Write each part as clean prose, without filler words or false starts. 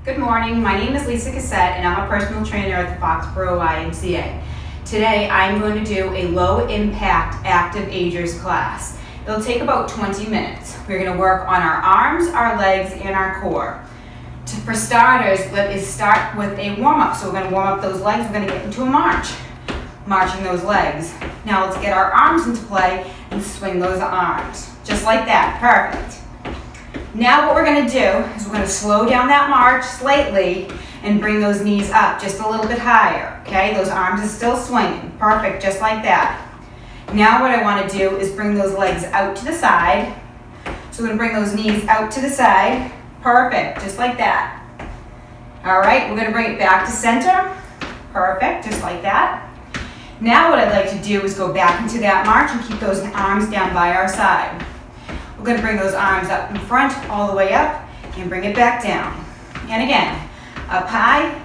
Good morning, my name is Lisa Cassette and I'm a personal trainer at the Foxborough YMCA. Today I'm going to do a low impact active agers class. It'll take about 20 minutes. We're going to work on our arms, our legs, and our core. For starters, let's start with a warm up. So we're going to warm up those legs, we're going to get into a march. Marching those legs. Now let's get our arms into play and swing those arms. Just like that, perfect. Now what we're going to do is we're going to slow down that march slightly and bring those knees up just a little bit higher, okay? Those arms are still swinging, perfect, just like that. Now what I want to do is bring those legs out to the side. So we're going to bring those knees out to the side, perfect, just like that. All right, we're going to bring it back to center, perfect, just like that. Now what I'd like to do is go back into that march and keep those arms down by our side. We're going to bring those arms up in front, all the way up, and bring it back down. And again, up high,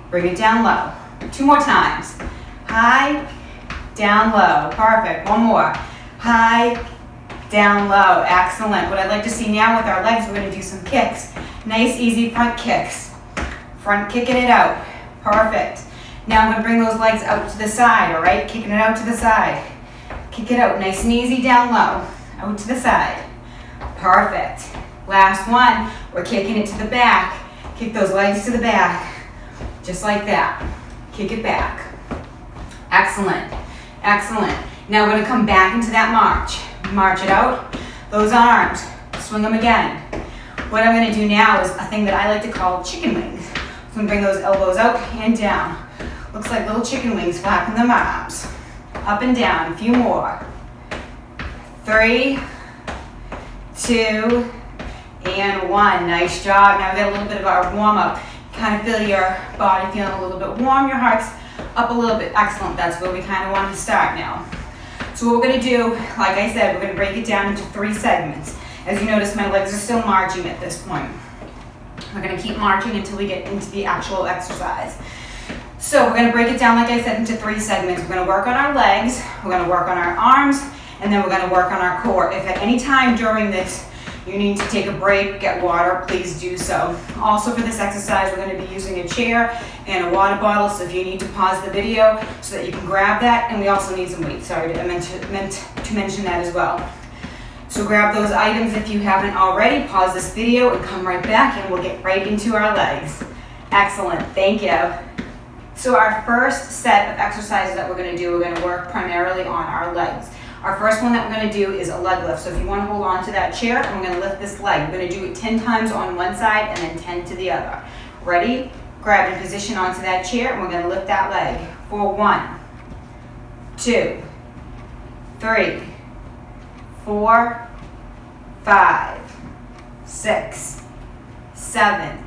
bring it down low. 2 more times. High, down low. Perfect. 1 more. High, down low. Excellent. What I'd like to see now with our legs, we're going to do some kicks. Nice, easy front kicks. Front kicking it out. Perfect. Now I'm going to bring those legs out to the side, all right? Kicking it out to the side. Kick it out. Nice and easy, down low. Out to the side. Perfect. Last one, we're kicking it to the back. Kick those legs to the back. Just like that. Kick it back. Excellent. Excellent. Now we're going to come back into that march. March it out. Those arms. Swing them again. What I'm going to do now is a thing that I like to call chicken wings. So I'm going to bring those elbows out and down. Looks like little chicken wings flapping them arms. Up and down. A few more. 3, 2, and 1. Nice job. Now we got a little bit of our warm up. Kind of feel your body feeling a little bit warm, your heart's up a little bit. Excellent. That's where we kind of want to start now. So what we're going to do, like I said, we're going to break it down into 3 segments. As you notice, my legs are still marching at this point. We're going to keep marching until we get into the actual exercise. So we're going to break it down, like I said, into 3 segments. We're going to work on our legs, we're going to work on our arms, and then we're going to work on our core. If at any time during this you need to take a break, get water, please do so. Also for this exercise, we're going to be using a chair and a water bottle, so if you need to pause the video so that you can grab that, and we also need some weights. Sorry, I meant to mention that as well. So grab those items if you haven't already, pause this video and come right back and we'll get right into our legs. Excellent, thank you. So our first set of exercises that we're going to do, we're going to work primarily on our legs. Our first one that we're going to do is a leg lift. So if you want to hold on to that chair, and we're going to lift this leg. We're going to do it 10 times on one side and then 10 to the other. Ready? Grab your position onto that chair and we're going to lift that leg for 1, 2, 3, 4, 5, 6, 7,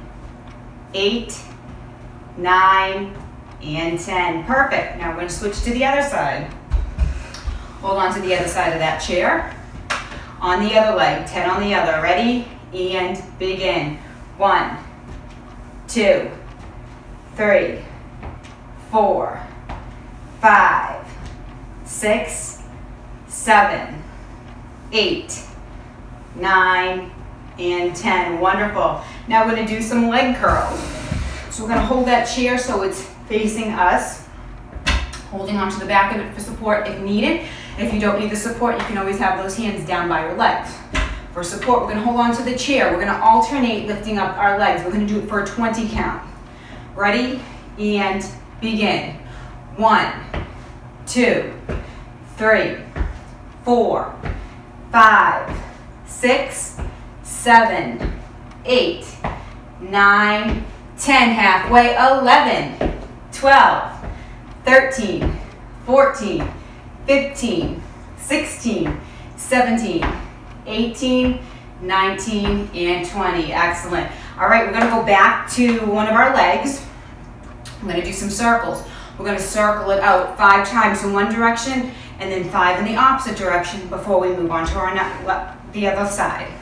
8, 9, and 10. Perfect. Now we're going to switch to the other side. Hold on to the other side of that chair. On the other leg, 10 on the other. Ready? And begin. 1, 2, 3, 4, 5, 6, 7, 8, 9, and 10. Wonderful. Now we're going to do some leg curls. So we're going to hold that chair so it's facing us, holding onto the back of it for support if needed. If you don't need the support, you can always have those hands down by your legs. For support, we're going to hold on to the chair. We're going to alternate lifting up our legs. We're going to do it for a 20 count. Ready? And begin. 1, 2, 3, 4, 5, 6, 7, 8, 9, 10. Halfway. 11, 12, 13, 14, 15, 16, 17, 18, 19, and 20. Excellent. All right, we're going to go back to one of our legs. We're going to do some circles. We're going to circle it out 5 times in one direction and then 5 in the opposite direction before we move on to the other side.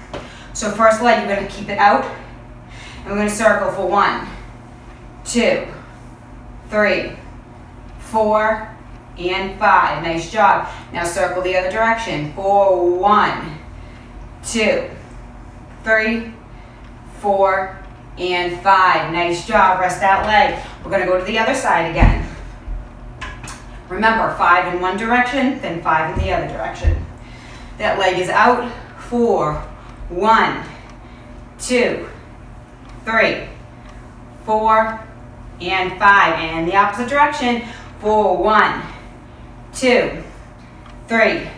So first leg, you're going to keep it out and we're going to circle for 1, 2, 3, 4, and 5. Nice job. Now circle the other direction for 1, 2, 3, 4, and 5. Nice job. Rest that leg. We're going to go to the other side again. Remember, 5 in one direction, then 5 in the other direction. That leg is out. 4, 1, 2, 3, 4, and 5. And the opposite direction. 4, 1, 2, 3,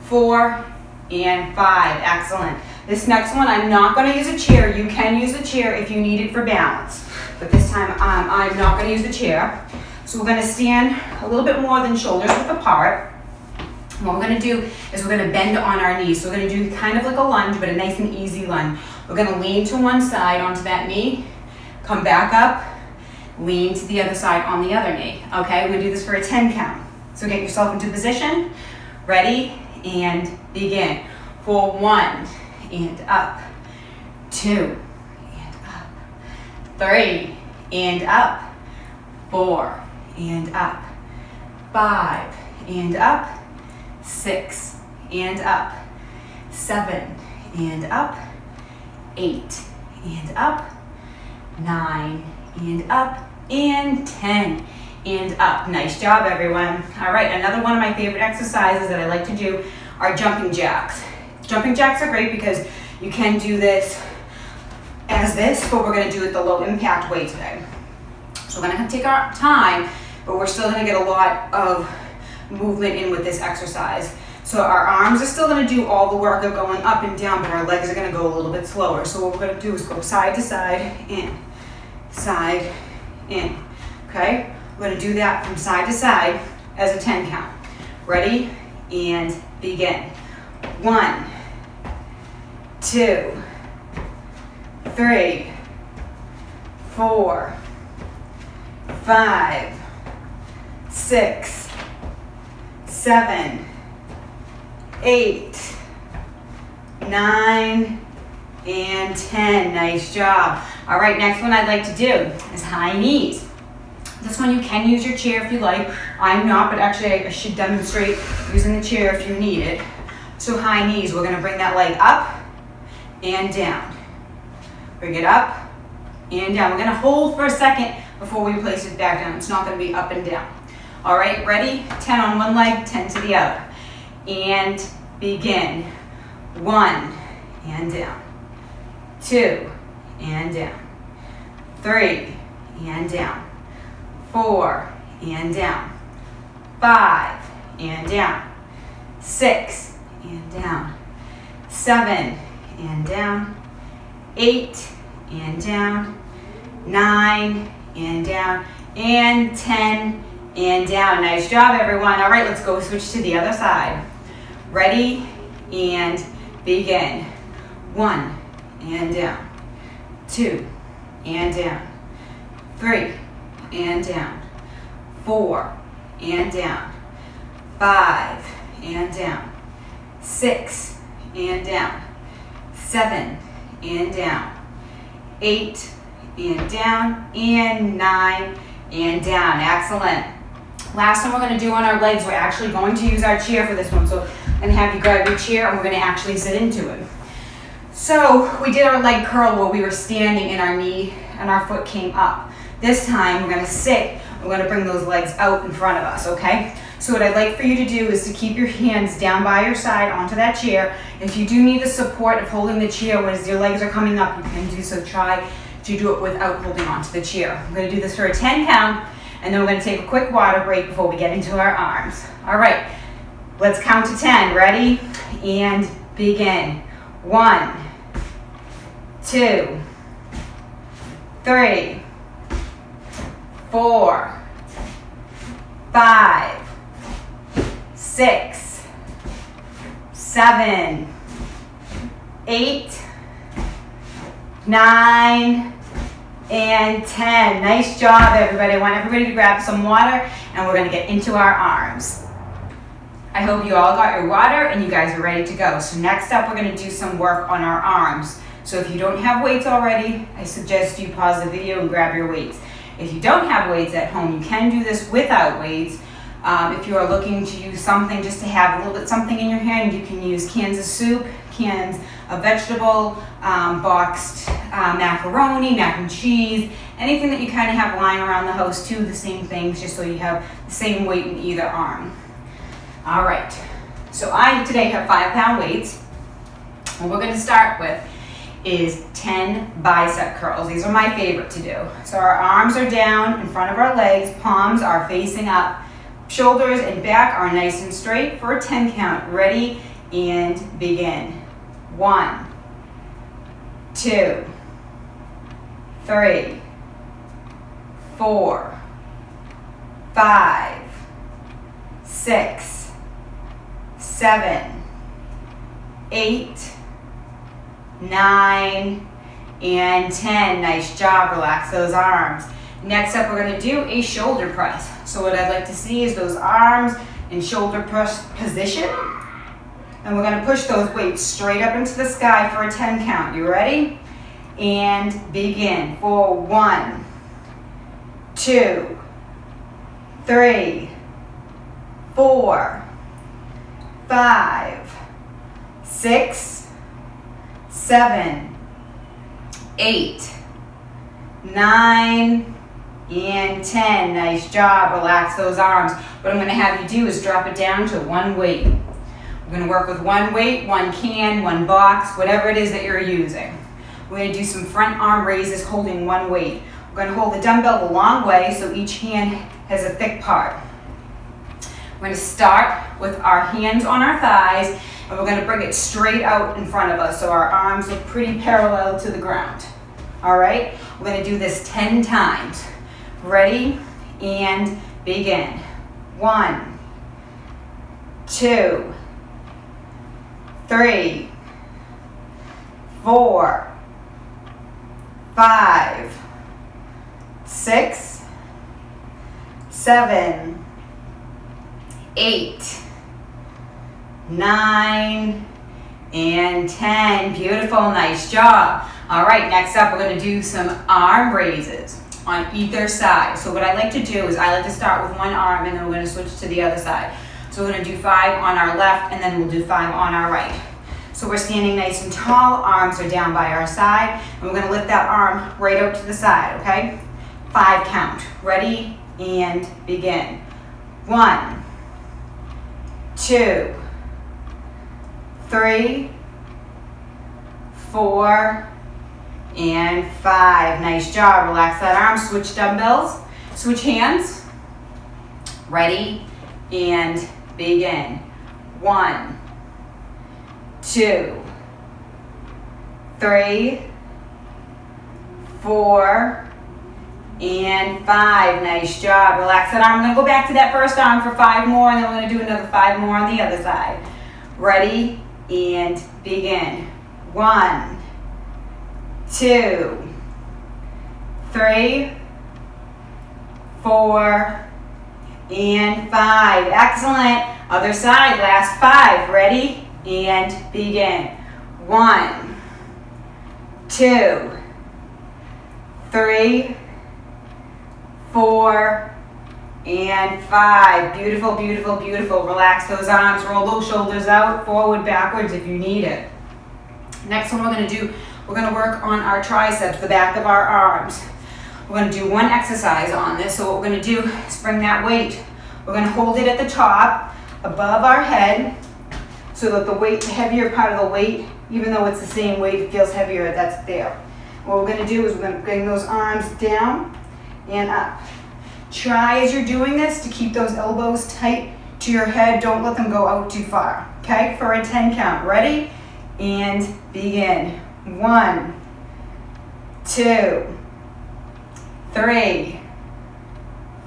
4, and 5. Excellent. This next one, I'm not going to use a chair. You can use a chair if you need it for balance. But this time, I'm not going to use the chair. So we're going to stand a little bit more than shoulders width apart. And what we're going to do is we're going to bend on our knees. So we're going to do kind of like a lunge, but a nice and easy lunge. We're going to lean to one side onto that knee, come back up, lean to the other side on the other knee. Okay, we're going to do this for a 10 count. So get yourself into position. Ready, and begin. For 1, and up. 2, and up. 3, and up. 4, and up. 5, and up. 6, and up. 7, and up. 8, and up. 9, and up. And 10, and up. Nice job, everyone. All right, another one of my favorite exercises that I like to do are jumping jacks. Jumping jacks are great because you can do this as this, but we're going to do it the low impact way today. So we're going to take our time, but we're still going to get a lot of movement in with this exercise. So our arms are still going to do all the work of going up and down, but our legs are going to go a little bit slower. So what we're going to do is go side to side, in, side, in. Okay? We're going to do that from side to side as a 10 count. Ready? And begin. 1, 2, 3, 4, 5, 6, 7, 8, 9, and 10. Nice job. All right, next one I'd like to do is high knees. This one you can use your chair if you like. I'm not, but actually I should demonstrate using the chair if you need it. So high knees, we're going to bring that leg up and down. Bring it up and down. We're going to hold for a second before we place it back down. It's not going to be up and down. All right, ready? 10 on one leg, 10 to the other. And begin. 1 and down. 2 and down. 3 and down. 4 and down. 5 and down. 6 and down. 7 and down. 8 and down. 9 and down. And 10 and down. Nice job, everyone. All right, let's go switch to the other side. Ready, and begin. 1 and down. 2 and down. 3 and down. 4 and down. 5 and down. 6 and down. 7 and down. 8 and down. And 9 and down. Excellent. Last one we're going to do on our legs, we're actually going to use our chair for this one. So I'm going to have you grab your chair and we're going to actually sit into it. So we did our leg curl where we were standing and our knee and our foot came up. This time we're going to sit. We're going to bring those legs out in front of us, okay? So what I'd like for you to do is to keep your hands down by your side onto that chair. If you do need the support of holding the chair as your legs are coming up, you can do so. Try to do it without holding onto the chair. I'm going to do this for a 10 count, and then we're going to take a quick water break before we get into our arms. All right, let's count to 10. Ready? And begin. 1, 2, 3, 4, 5, 6, 7, 8, 9, and 10. Nice job, everybody. I want everybody to grab some water and we're going to get into our arms. I hope you all got your water and you guys are ready to go. So next up, we're going to do some work on our arms. So if you don't have weights already, I suggest you pause the video and grab your weights. If you don't have weights at home, you can do this without weights. If you are looking to use something just to have a little bit something in your hand, you can use cans of soup, cans a vegetable, boxed macaroni, mac and cheese, anything that you kind of have lying around the house too, the same things, just so you have the same weight in either arm. All right, so I today have 5-pound weights. What we're gonna start with is 10 bicep curls. These are my favorite to do. So our arms are down in front of our legs, palms are facing up, shoulders and back are nice and straight for a 10 count. Ready and begin. 1, 2, 3, 4, 5, 6, 7, 8, 9, and 10. Nice job. Relax those arms. Next up, we're going to do a shoulder press. So what I'd like to see is those arms in shoulder press position. And we're going to push those weights straight up into the sky for a 10 count. You ready? And begin. For 1, 2, 3, 4, 5, 6, 7, 8, 9, and 10. Nice job. Relax those arms. What I'm going to have you do is drop it down to one weight. We're going to work with one weight, one can, one box, whatever it is that you're using. We're going to do some front arm raises holding one weight. We're going to hold the dumbbell the long way so each hand has a thick part. We're going to start with our hands on our thighs, and we're going to bring it straight out in front of us so our arms look pretty parallel to the ground. All right? We're going to do this 10 times. Ready and begin. 1, 2, 3, 4, 5, 6, 7, 8, 9, and 10. Beautiful, nice job. All right, next up we're going to do some arm raises on either side. So what I like to do is I like to start with one arm and then we're going to switch to the other side. So we're going to do 5 on our left and then we'll do 5 on our right. So we're standing nice and tall, arms are down by our side, and we're going to lift that arm right out to the side, okay? 5 count. Ready and begin. 1, 2, 3, 4, and 5. Nice job. Relax that arm. Switch dumbbells. Switch hands. Ready and begin. 1, 2, 3, 4, and 5. Nice job. Relax that arm. I'm going to go back to that first arm for 5 more, and then we're going to do another 5 more on the other side. Ready and begin. 1, 2, 3, 4, and 5. Excellent. Other side. Last 5. Ready and begin. 1, 2, 3, 4, and 5. Beautiful, beautiful, beautiful. Relax those arms. Roll those shoulders out, forward, backwards if you need it. Next one we're going to do, we're going to work on our triceps, the back of our arms. We're going to do one exercise on this. So what we're going to do is bring that weight. We're going to hold it at the top, above our head, so that the weight, the heavier part of the weight, even though it's the same weight, it feels heavier, that's there. What we're going to do is we're going to bring those arms down and up. Try as you're doing this to keep those elbows tight to your head. Don't let them go out too far. Okay, for a 10 count. Ready and begin. 1, 2, 3,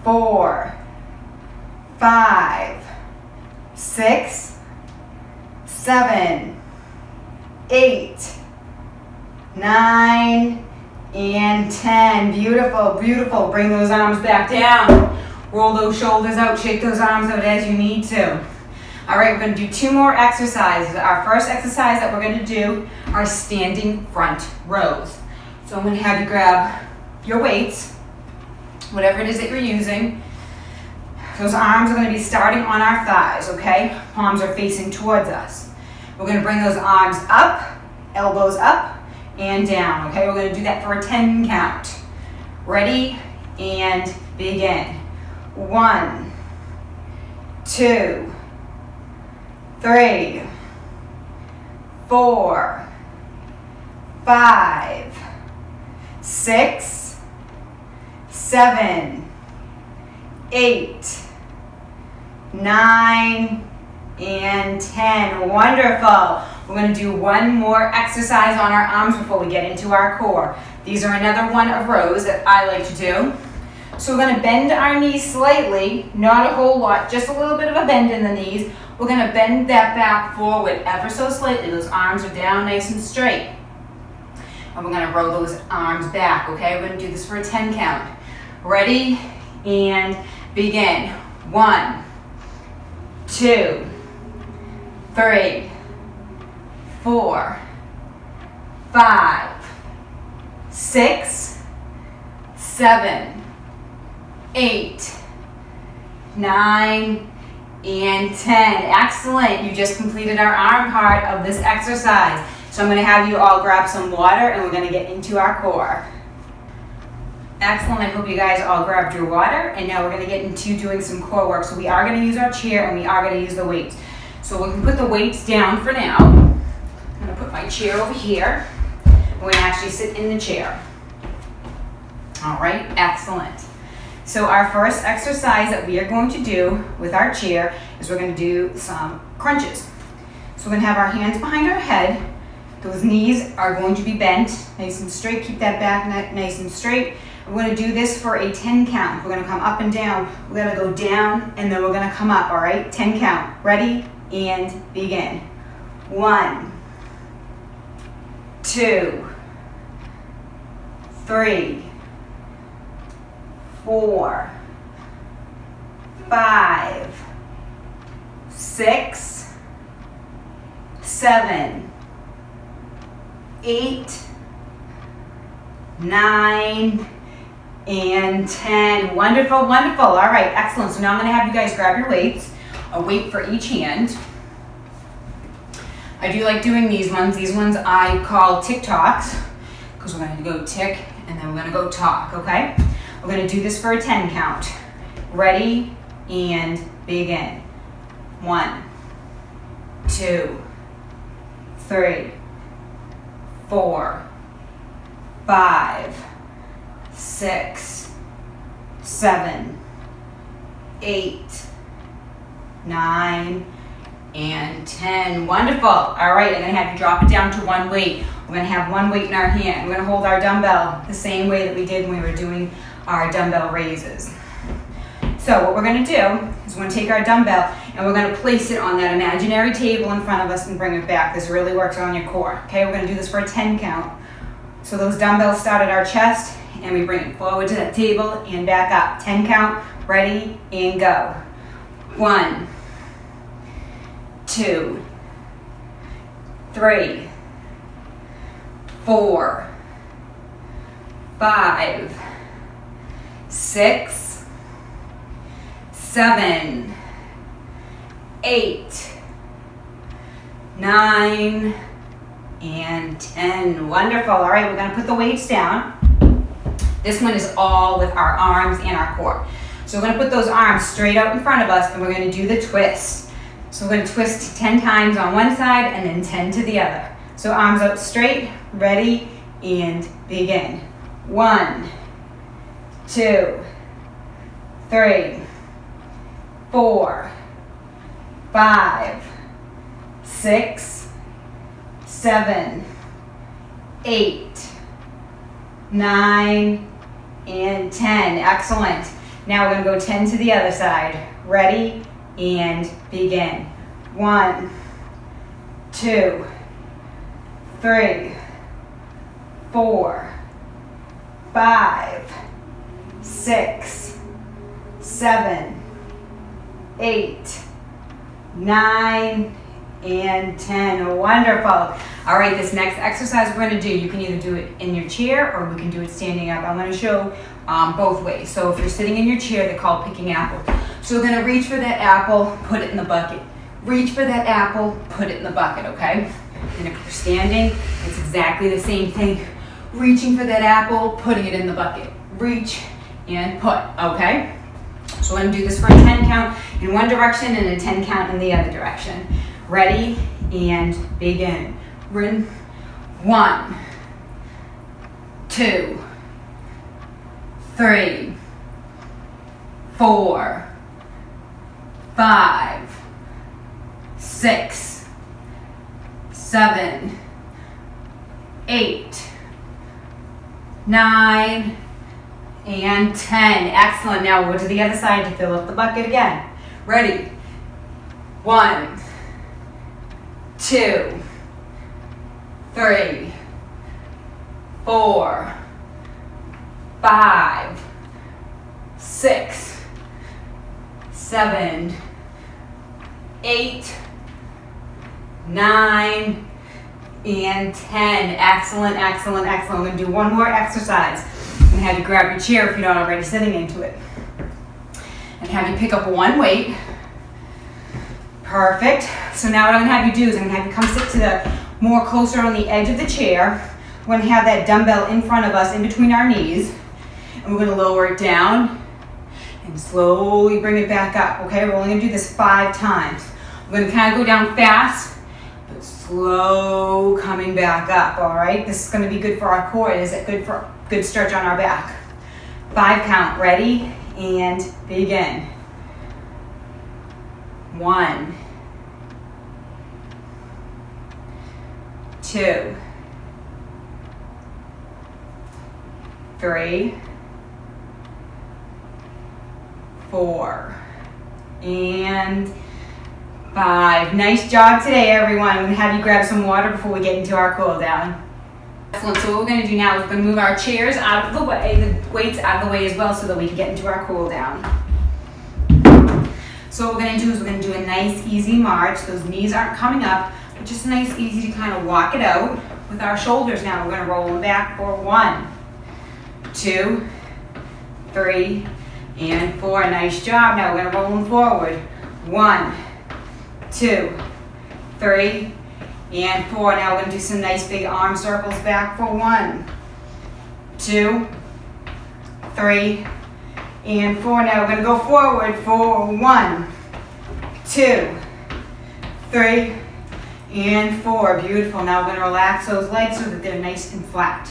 4, 5, 6, 7, 8, 9, and 10. Beautiful, beautiful. Bring those arms back down. Roll those shoulders out. Shake those arms out as you need to. All right, we're going to do 2 more exercises. Our first exercise that we're going to do are standing front rows. So I'm going to have you grab your weights, whatever it is that you're using. Those arms are going to be starting on our thighs, okay? Palms are facing towards us. We're going to bring those arms up elbows up and down, okay? We're gonna do that for a 10 count. Ready, and begin. 1, 2, 3, 4, 5, 6, 7, 8, 9, and 10. Wonderful. We're going to do one more exercise on our arms before we get into our core. These are another one of rows that I like to do. So we're going to bend our knees slightly, not a whole lot, just a little bit of a bend in the knees. We're going to bend that back forward ever so slightly. Those arms are down nice and straight. And we're going to roll those arms back, okay? We're going to do this for a 10 count. Ready, and begin. 1, 2, 3, 4, 5, 6, 7, 8, 9, and 10. Excellent. You just completed our arm part of this exercise. So I'm going to have you all grab some water and we're going to get into our core. Excellent. I hope you guys all grabbed your water, and now we're going to get into doing some core work. So we are going to use our chair and we are going to use the weights. So we can put the weights down for now. I'm going to put my chair over here. We're going to actually sit in the chair. All right, excellent. So our first exercise that we are going to do with our chair is we're going to do some crunches. So we're going to have our hands behind our head. Those knees are going to be bent nice and straight. Keep that back nice and straight. We're going to do this for a 10 count. We're going to come up and down. We're going to go down and then we're going to come up, all right? 10 count. Ready, and begin. 1, 2, 3, 4, 5, 6, 7, 8, 9, and 10. Wonderful, wonderful. All right, excellent. So now I'm going to have you guys grab your weights, a weight for each hand. I do like doing these ones. These ones I call tick tocks because we're going to go tick and then we're going to go talk, okay? We're going to do this for a 10 count. Ready, and begin. 1, 2, 3, 4, 5, 6, 7, 8, 9, and 10. Wonderful. All right, I'm going to have you drop it down to one weight. We're going to have one weight in our hand. We're going to hold our dumbbell the same way that we did when we were doing our dumbbell raises. So what we're going to do is we're going to take our dumbbell and we're going to place it on that imaginary table in front of us and bring it back. This really works on your core. Okay, we're going to do this for a 10 count. So those dumbbells start at our chest and we bring it forward to that table and back up. 10 count, ready, and go. 1, 2, 3, 4, 5, 6, 7, 8, 9, and 10. Wonderful. All right, we're going to put the weights down. This one is all with our arms and our core. So we're going to put those arms straight out in front of us and we're going to do the twist. So we're going to twist 10 times on one side and then 10 to the other. So arms out straight, ready, and begin. 1, 2, 3, 4, 5, 6, 7, 8, 9, and 10. Excellent. Now we're going to go 10 to the other side. Ready, and begin. 1, 2, 3, 4, 5, 6, 7, 8, 9, and 10. Wonderful. All right, this next exercise we're going to do, you can either do it in your chair or we can do it standing up. I'm going to show both ways. So if you're sitting in your chair, they're called picking apples. So we're going to reach for that apple, put it in the bucket. Reach for that apple, put it in the bucket, okay? And if you're standing, it's exactly the same thing. Reaching for that apple, putting it in the bucket. Reach and put, okay? So we're gonna do this for a 10 count in one direction and a 10 count in the other direction. Ready and begin. 1, 2, 3, 4, 5, 6, 7, 8, 9, and 10. Excellent. Now we'll go to the other side to fill up the bucket again. Ready? 1, 2, 3, 4, 5, 6, 7, 8, 9, and 10. Excellent, excellent, excellent. We're going to do one more exercise. I'm going to have you grab your chair if you're not already sitting into it. And have you pick up one weight. Perfect. So now what I'm going to have you do is I'm going to have you come sit to the more closer on the edge of the chair. We're going to have that dumbbell in front of us in between our knees. And we're going to lower it down and slowly bring it back up. Okay, we're only going to do this 5 times. We're going to kind of go down fast, but slow coming back up, all right? This is going to be good for our core. It is a good stretch on our back. 5 count. Ready and begin. 1, 2, 3, 4, and 5. Nice job today, everyone. I'm going to have you grab some water before we get into our cool down. Excellent. So what we're going to do now is we're going to move our chairs out of the way, the weights out of the way as well, so that we can get into our cool down. So what we're going to do is we're going to do a nice easy march. Those knees aren't coming up, but just nice easy to kind of walk it out with our shoulders now. We're going to roll them back for 1, 2, 3, and 4. Nice job. Now we're going to roll them forward. 1, 2, 3, and 4. Now we're going to do some nice big arm circles back for 1, 2, 3, and 4. Now we're going to go forward for 1, 2, 3, and 4. Beautiful. Now we're going to relax those legs so that they're nice and flat.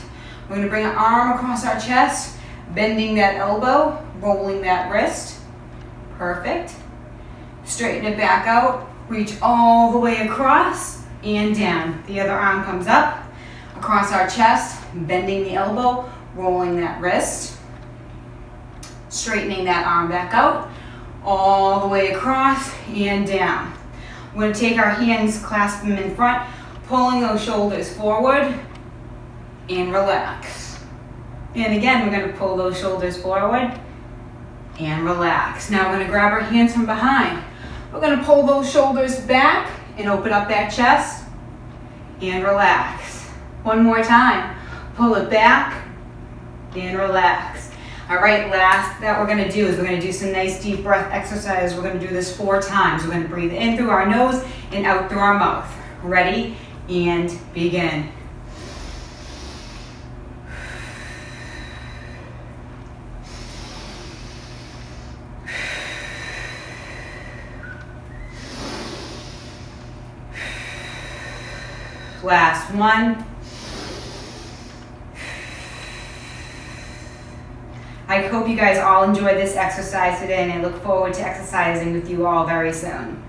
We're going to bring an arm across our chest, bending that elbow, rolling that wrist. Perfect. Straighten it back out. Reach all the way across and down. The other arm comes up, across our chest, bending the elbow, rolling that wrist. Straightening that arm back out, all the way across and down. We're going to take our hands, clasp them in front, pulling those shoulders forward and relax. And again, we're going to pull those shoulders forward and relax. Now we're going to grab our hands from behind. We're going to pull those shoulders back and open up that chest and relax. One more time. Pull it back and relax. All right, last that we're going to do is we're going to do some nice deep breath exercises. We're going to do this 4 times. We're going to breathe in through our nose and out through our mouth. Ready and begin. Last one. I hope you guys all enjoyed this exercise today, and I look forward to exercising with you all very soon.